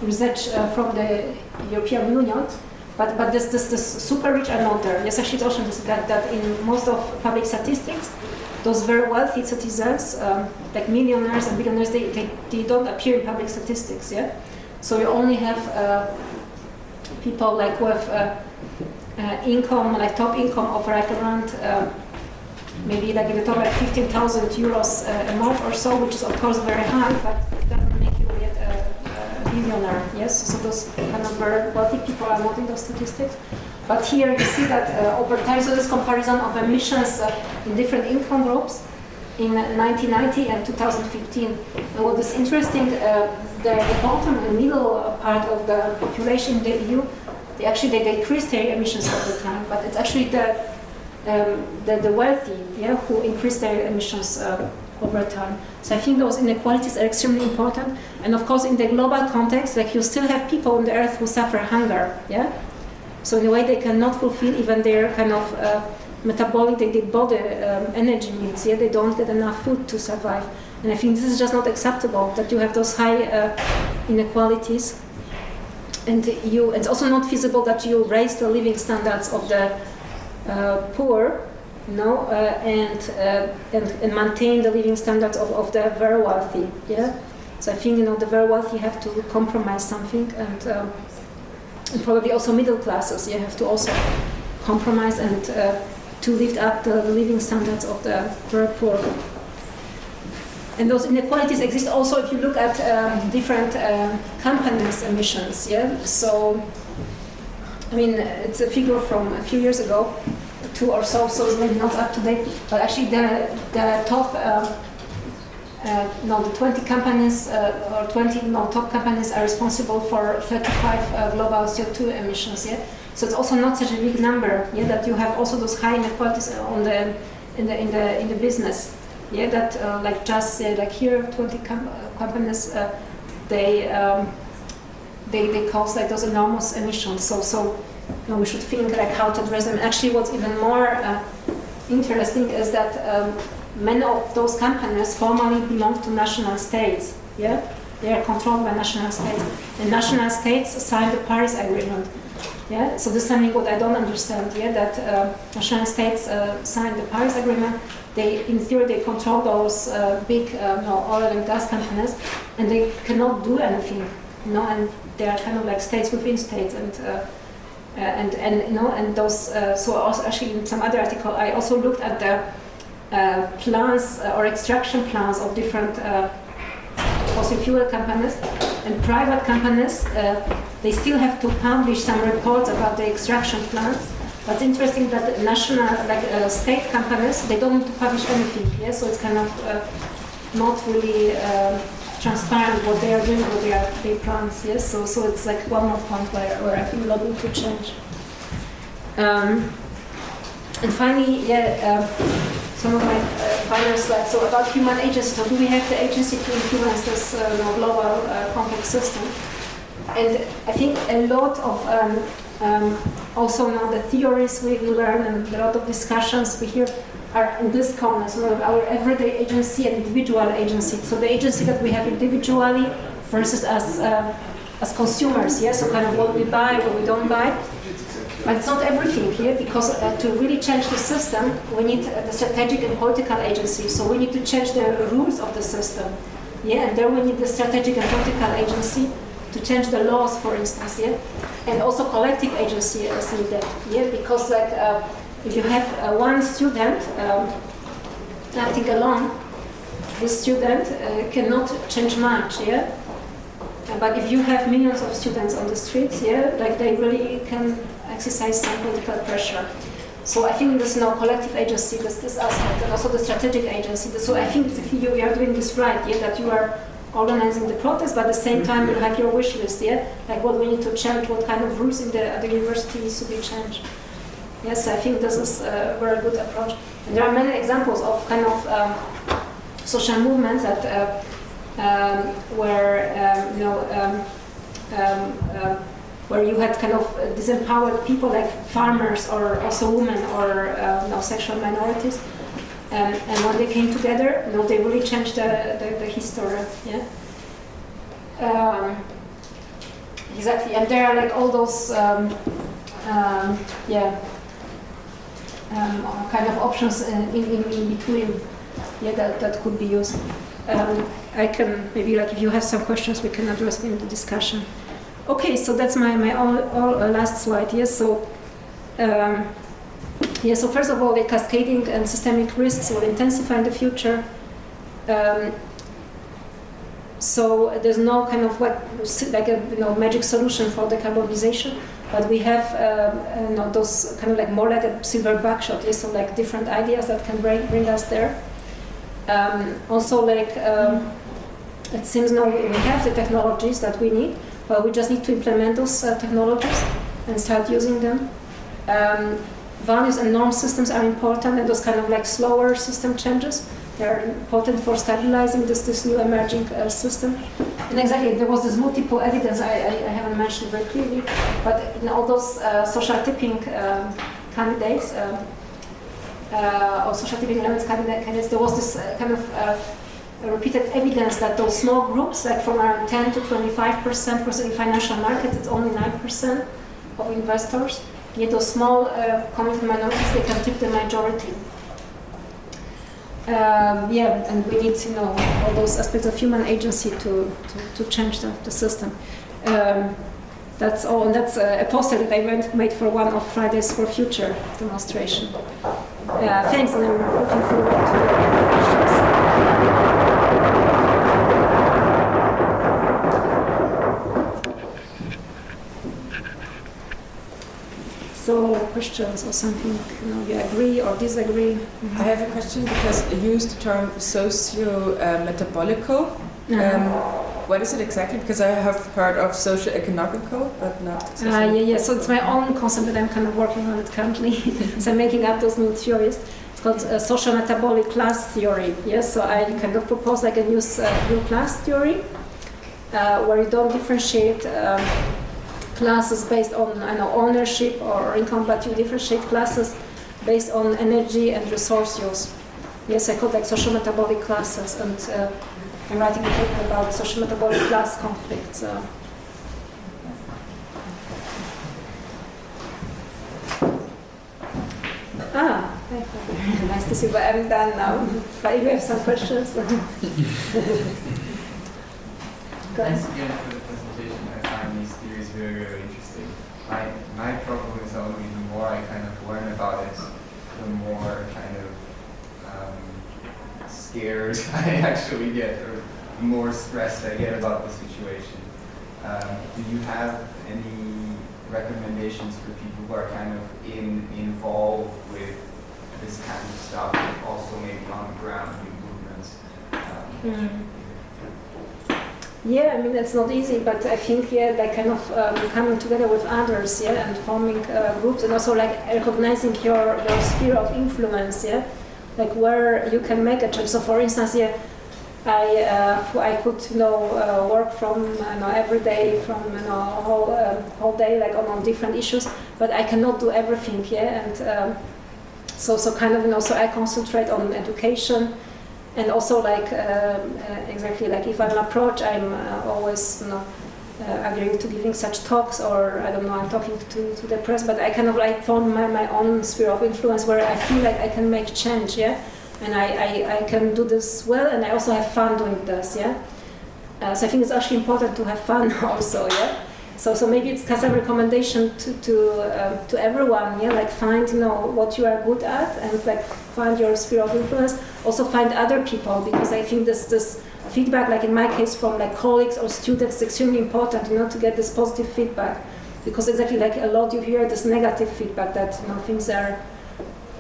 research from the European Union, but this super rich are not there. Yes, actually, it's also that in most of public statistics, those very wealthy citizens, like millionaires and billionaires, they don't appear in public statistics. Yeah, so you only have people like with income, like top income of like around. Maybe like in the top like 15,000 euros a month or so, which is of course very high, but it doesn't make you yet a billionaire. Yes, so those kind of very wealthy people are not in those statistics. But here you see that over time, so this comparison of emissions in different income groups in 1990 and 2015. And what is interesting, the bottom and middle part of the population in the EU, they decrease their emissions over time, but it's actually the wealthy, who increase their emissions over time. So I think those inequalities are extremely important. And of course, in the global context, like you still have people on the earth who suffer hunger. Yeah. So in a way, they cannot fulfill even their kind of metabolic, their body energy needs. Yeah. They don't get enough food to survive. And I think this is just not acceptable that you have those high inequalities. And it's also not feasible that you raise the living standards of the poor, and maintain the living standards of the very wealthy. Yeah, so I think the very wealthy have to compromise something, and probably also middle classes. You have to also compromise and to lift up the living standards of the very poor. And those inequalities exist also if you look at different companies' emissions. Yeah, so. I mean, it's a figure from a few years ago, 2 or so it's maybe not up to date, but actually the top, the 20 companies or 20 top companies are responsible for 35 global CO2 emissions. Yeah, so it's also not such a big number. Yeah, that you have also those high inequalities in the business. Yeah, that like just like here 20 companies they cause like those enormous emissions. So we should think like how to address them. Actually, what's even more interesting is that many of those companies formally belong to national states. Yeah, they are controlled by national states, and national states signed the Paris Agreement. Yeah, so this is something what I don't understand. Yeah, that national states signed the Paris Agreement. In theory, they control those big oil and gas companies, and they cannot do anything. And they are kind of like states within states, and those. So also actually in some other article, I also looked at the plans or extraction plans of different fossil fuel companies and private companies. They still have to publish some reports about the extraction plans. But it's interesting that national, state companies, they don't need to publish anything. Yeah, so it's kind of not really transparent what they are doing, what they plans. Yes, so it's like one more point where I think a lot need to change. And finally, some of my final slides. So about human agency. So do we have the agency to influence this global complex system? And I think a lot of also now the theories we learn and a lot of discussions we hear are in this common, sort of our everyday agency and individual agency. So the agency that we have individually versus as consumers, yes, so kind of what we buy, what we don't buy. But it's not everything here, because to really change the system, we need the strategic and political agency. So we need to change the rules of the system. Yeah, and there we need the strategic and political agency to change the laws, for instance. Yeah, and also collective agency is needed. Yeah, because like if you have one student acting alone, this student cannot change much. Yeah. But if you have millions of students on the streets, yeah, like they really can exercise some political pressure. So I think there's no collective agency, this aspect, and also the strategic agency. So I think you are doing this right, yeah, that you are organizing the protest, but at the same time you have your wish list, yeah, like what we need to change, what kind of rules in the university needs to be changed. Yes, I think this is a very good approach. And there are many examples of kind of social movements that where you had kind of disempowered people like farmers or also women or sexual minorities, and when they came together, they really changed the history. Yeah. Exactly, and there are like all those kind of options in between. Yeah, that could be used. I can maybe, like, if you have some questions, we can address in the discussion. Okay, so that's my last slide. Yes, so so first of all, the cascading and systemic risks will intensify in the future. So there's no kind of magic solution for decarbonization, but we have those kind of like more like a silver buckshot. Yes, so like different ideas that can bring us there. Also, like it seems now we have the technologies that we need, but we just need to implement those technologies and start using them. Values and norm systems are important, and those kind of like slower system changes, they're important for stabilizing this new emerging system. And exactly, there was this multiple evidence I haven't mentioned very clearly, but in all those social tipping candidates, or social tipping elements candidates, there was this kind of repeated evidence that those small groups, like from around 10 to 25%, for in financial markets, it's only 9% of investors. Yet those small community minorities, they can tip the majority. And we need all those aspects of human agency to change the system. That's all, and that's a poster that I made for one of Fridays for Future demonstration. Thanks, and I'm looking forward to your questions. So, questions or something you agree or disagree? I have a question because you used the term socio-metabolical. What is it exactly? Because I have heard of socio-economical, but not socio-metabolical. So it's my own concept that I'm kind of working on it currently. So I'm making up those new theories. It's called socio-metabolic class theory. Yes, so I kind of propose like a new class theory where you don't differentiate classes based on ownership or income, but you differentiate classes based on energy and resource use. Yes, I call like socio-metabolic classes, and I'm writing a paper about socio-metabolic class conflicts. Nice to see, but I'm done now. But if you have some questions. Thanks again for the presentation. I find these theories very, very interesting. My problem is only the more I kind of learn about it, the more kind of scared I actually get, or the more stressed I get about the situation. Do you have any recommendations for people who are kind of involved with this kind of stuff, also maybe on the ground in movements? Yeah, I mean it's not easy, but I think like kind of coming together with others, and forming groups, and also like recognizing your sphere of influence, like where you can make a change. So for instance, I could work from every day from whole day like on different issues, but I cannot do everything, and so kind of so I concentrate on education. And also, like exactly, like if I'm approached, I'm always, agreeing to giving such talks, or I don't know, I'm talking to the press. But I kind of like form my own sphere of influence where I feel like I can make change, and I can do this well, and I also have fun doing this, So I think it's actually important to have fun also, So maybe it's kind of a recommendation to everyone, like find what you are good at, and like find your sphere of influence. Also find other people, because I think this feedback, like in my case from like colleagues or students, is extremely important, to get this positive feedback, because exactly like a lot you hear this negative feedback that things are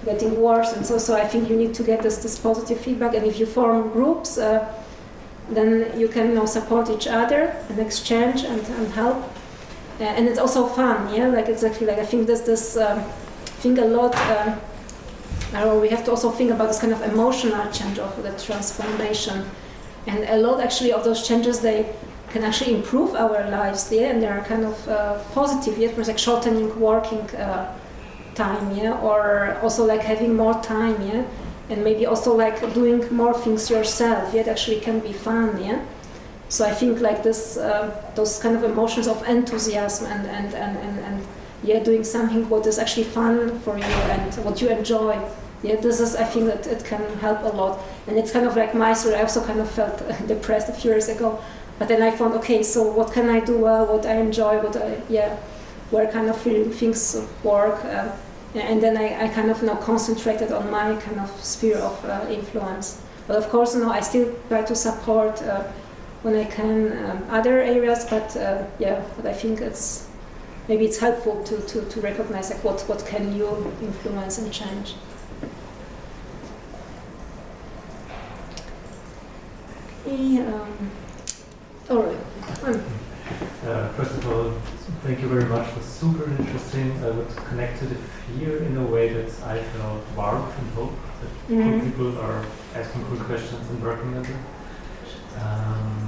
getting worse, and so I think you need to get this positive feedback, and if you form groups, then you can support each other and exchange and help. And it's also fun, like exactly like I think this think a lot. We have to also think about this kind of emotional change of the transformation, and a lot actually of those changes, they can actually improve our lives, and they are kind of positive. For example, like shortening working time, or also like having more time, and maybe also like doing more things yourself. It actually can be fun, So I think like this, those kind of emotions of enthusiasm and doing something what is actually fun for you and what you enjoy. This is, I think that it can help a lot. And it's kind of like my story. I also kind of felt depressed a few years ago, but then I found, okay, so what can I do well? What I enjoy? Where kind of things work? And then I kind of concentrated on my kind of sphere of influence. But of course, I still try to support. When I can other areas, but I think maybe it's helpful to recognize like what can you influence and change. All right. First of all, thank you very much. It was super interesting. I would connect to the fear in a way that I felt warmth and hope that people are asking good questions and working on them.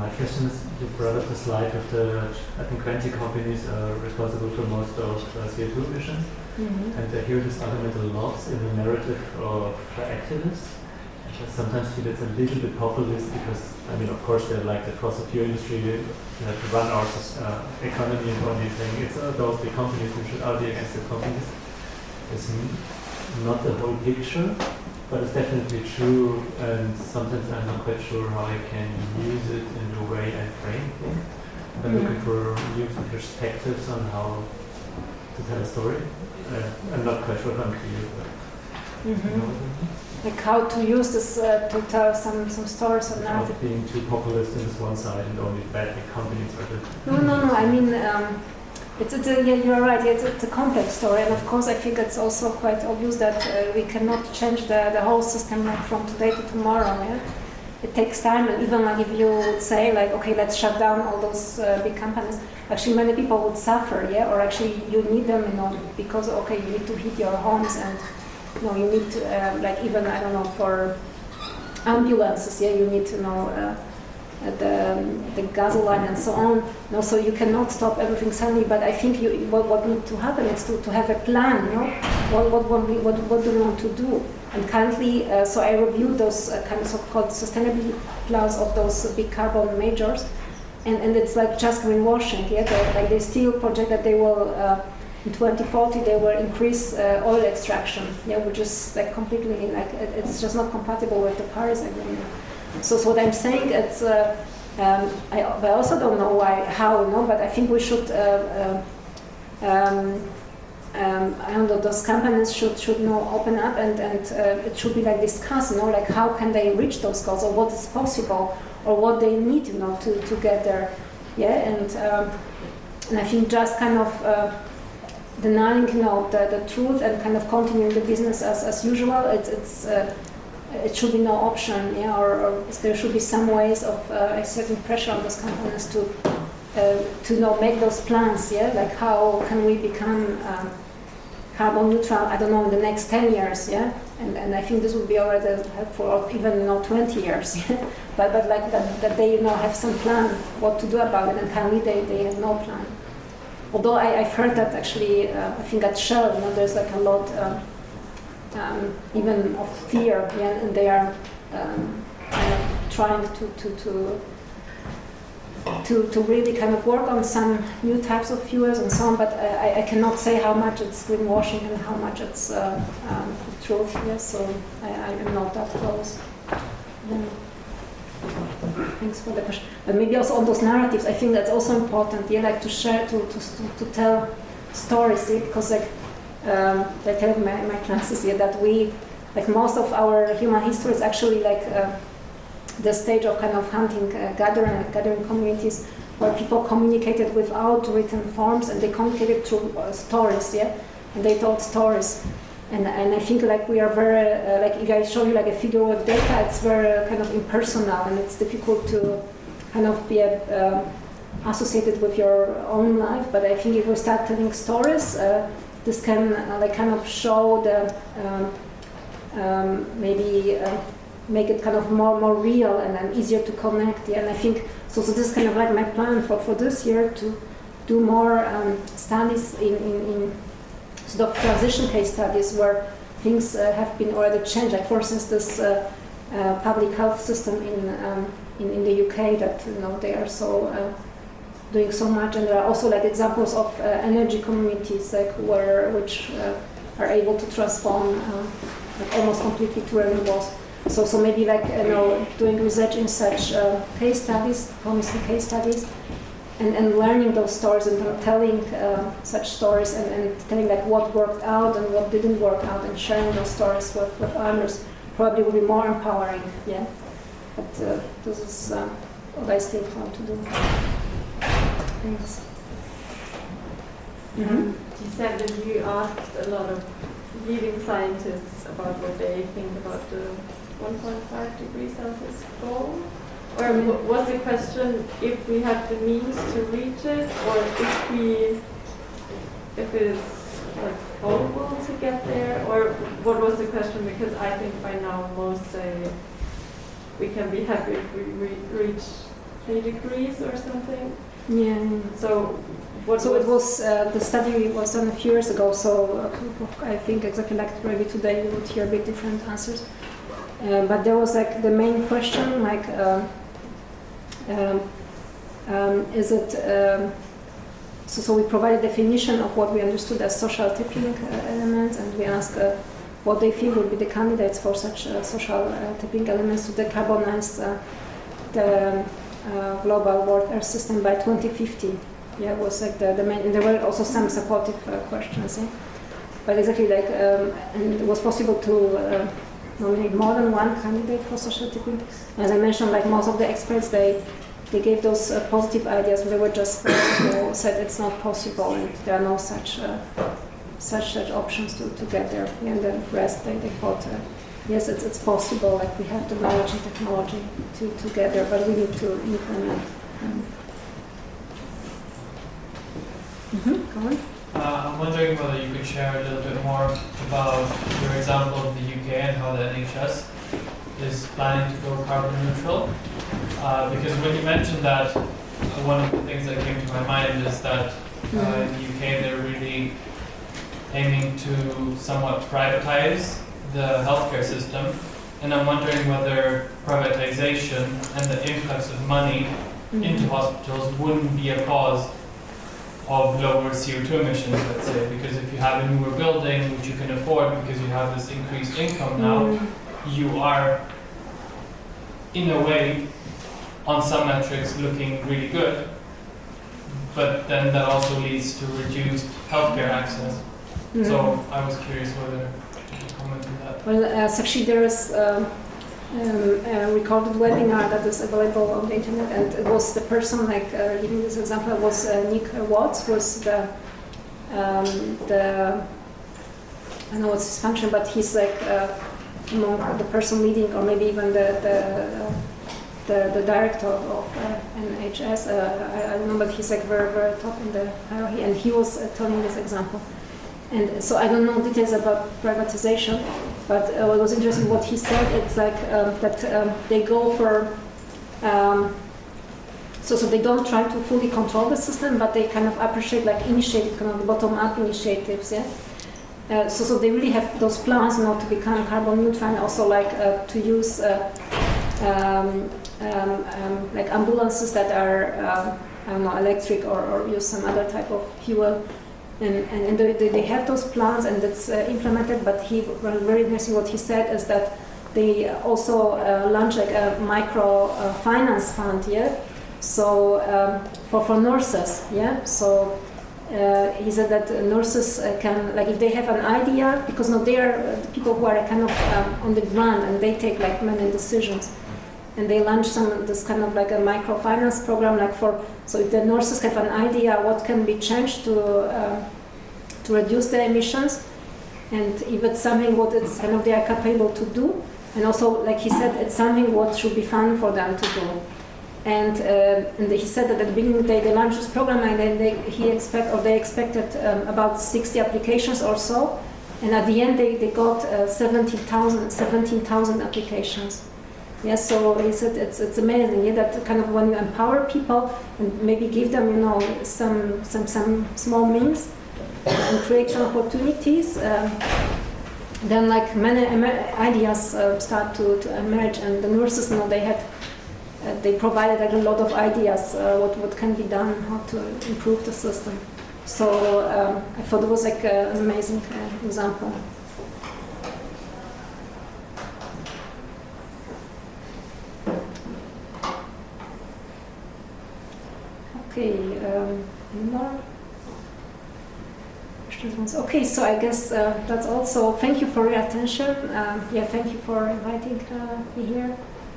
My question is, you brought up the slide of I think 20 companies are responsible for most of CO2 emissions, and I hear this element a lot in the narrative of the activists. I sometimes feel it's a little bit populist, because, I mean, of course, they're like the fossil fuel industry, we have to run our economy, and only saying it's those big companies, we should argue against the companies. It's not the whole picture. But it's definitely true, and sometimes I'm not quite sure how I can use it in the way I frame things. I'm looking for new perspectives on how to tell a story. I'm not quite sure if I'm clear, but you know what I mean? Like how to use this to tell some stories or narrative. Not being too populist in this one side and only bad big companies are the... No. I mean, you're right. It's a complex story, and of course, I think it's also quite obvious that we cannot change the whole system from today to tomorrow. It takes time, and even like if you would say like, okay, let's shut down all those big companies, actually many people would suffer, or actually you need them, because okay, you need to heat your homes, and you need to, like even I don't know, for ambulances, you need to know. The gasoline and so on. So you cannot stop everything suddenly. But I think what needs to happen is to have a plan. What do we want to do? And currently, so I reviewed those kind of so-called sustainability plans of those big carbon majors, and it's like just greenwashing. They still project that they will in 2040 they will increase oil extraction. Which is like completely like it's just not compatible with the Paris Agreement. So what I'm saying, it's I also don't know how, but I think we should. I don't know, those companies should open up and it should be like discussed, like how can they reach those goals, or what is possible, or what they need, to get there, and I think just kind of denying, the truth and kind of continuing the business as usual, it should be no option, yeah, or there should be some ways of exerting pressure on those companies to make those plans, yeah, like how can we become carbon neutral, I don't know, in the next 10 years, yeah, and I think this would be already helpful, or even 20 years, yeah? but like that they have some plan what to do about it, and currently they have no plan. Although I've heard that actually, I think at Shell, there's like a lot even of fear, yeah, and they are kind of trying to really kind of work on some new types of fuels and so on, but I cannot say how much it's greenwashing and how much it's the truth, yes, so I am not that close. Yeah. Thanks for the question. But maybe also on those narratives, I think that's also important, yeah, like to share, to tell stories, yeah, because like I tell my classes here that we, like most of our human history is actually like the stage of kind of hunting, gathering communities where people communicated without written forms, and they communicated through stories, yeah, and they told stories. And I think like we are very, like if I show you like a figure with data, it's very kind of impersonal, and it's difficult to kind of be associated with your own life. But I think if we start telling stories, this can like kind of show the, maybe make it kind of more real and easier to connect. Yeah? And I think, so this is kind of like my plan for this year, to do more studies in sort of transition case studies where things have been already changed. Like for instance, this public health system in the UK that they are so doing so much, and there are also like examples of energy communities like which are able to transform like almost completely to renewables. So maybe like doing research in such case studies, promising case studies. And learning those stories and telling such stories and telling like what worked out and what didn't work out, and sharing those stories with others probably will be more empowering. Yeah, but this is what I still plan to do. Thanks. You said that you asked a lot of leading scientists about what they think about the 1.5 degrees Celsius goal. Or was the question if we have the means to reach it, or if it is like possible to get there, or what was the question? Because I think by now most say we can be happy if we reach 3 degrees or something. Yeah. So it was the study was done a few years ago. So I think exactly like maybe today you would hear a bit different answers. But there was like the main question like. Is it so we provide a definition of what we understood as social tipping elements, and we ask what they think would be the candidates for such social tipping elements to decarbonize the global world Earth system by 2050. Yeah, it was like the main, and there were also some supportive questions. Yeah? But exactly like, and it was possible to nominate more than one candidate for social tipping. As I mentioned, like most of the experts, they gave those positive ideas, and they were just who said it's not possible, and there are no such options to get there. And the rest, they thought, yes, it's possible. Like we have the knowledge and technology to get there, but we need to implement. Go on. I'm wondering whether you could share a little bit more about your example of the UK and how the NHS is planning to go carbon neutral. Because when you mentioned that, one of the things that came to my mind is that in the UK they're really aiming to somewhat privatize the healthcare system. And I'm wondering whether privatization and the influx of money into hospitals wouldn't be a cause of lower CO2 emissions, let's say, because if you have a newer building which you can afford because you have this increased income now, you are, in a way, on some metrics looking really good, but then that also leads to reduced healthcare access. So I was curious whether you could comment on that. Well, actually there is a recorded webinar that is available on the internet, and it was the person like giving this example was Nick Watts, was the I don't know what's his function, but he's like among the person leading, or maybe even the director of NHS. I don't know, but he's like very, very top in the hierarchy, and he was telling this example. And so I don't know details about privatization, but it was interesting what he said. It's like that they go for, so they don't try to fully control the system, but they kind of appreciate like initiative, kind of bottom-up initiatives, yeah. So they really have those plans, you know, to become carbon neutral, and also like to use like ambulances that are I don't know, electric or use some other type of fuel. And they have those plans, and it's implemented. But very interesting what he said is that they also launch like a micro finance fund, yeah. So for nurses, yeah. So he said that nurses can, like, if they have an idea, because now they are the people who are kind of on the ground, and they take like many decisions. And they launch this kind of like a microfinance program, like so if the nurses have an idea what can be changed to reduce the emissions, and if it's something what it's kind of they are capable to do, and also like he said, it's something what should be fun for them to do. And he said that at the beginning they launched this program, and then they expected about 60 applications or so, and at the end they got 17,000 applications. Yeah, so he said it's amazing, yeah, that kind of when you empower people and maybe give them, you know, some small means and create some opportunities, then like many ideas start to emerge. And the nurses, you know, they provided like a lot of ideas what can be done, how to improve the system. So I thought it was like an amazing example. Okay, any more questions? Okay, so I guess that's all. So thank you for your attention. Yeah, thank you for inviting me here.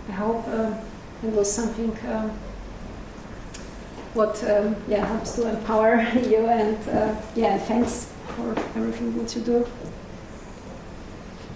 I hope it was something what helps to empower you, and yeah, thanks for everything that you do.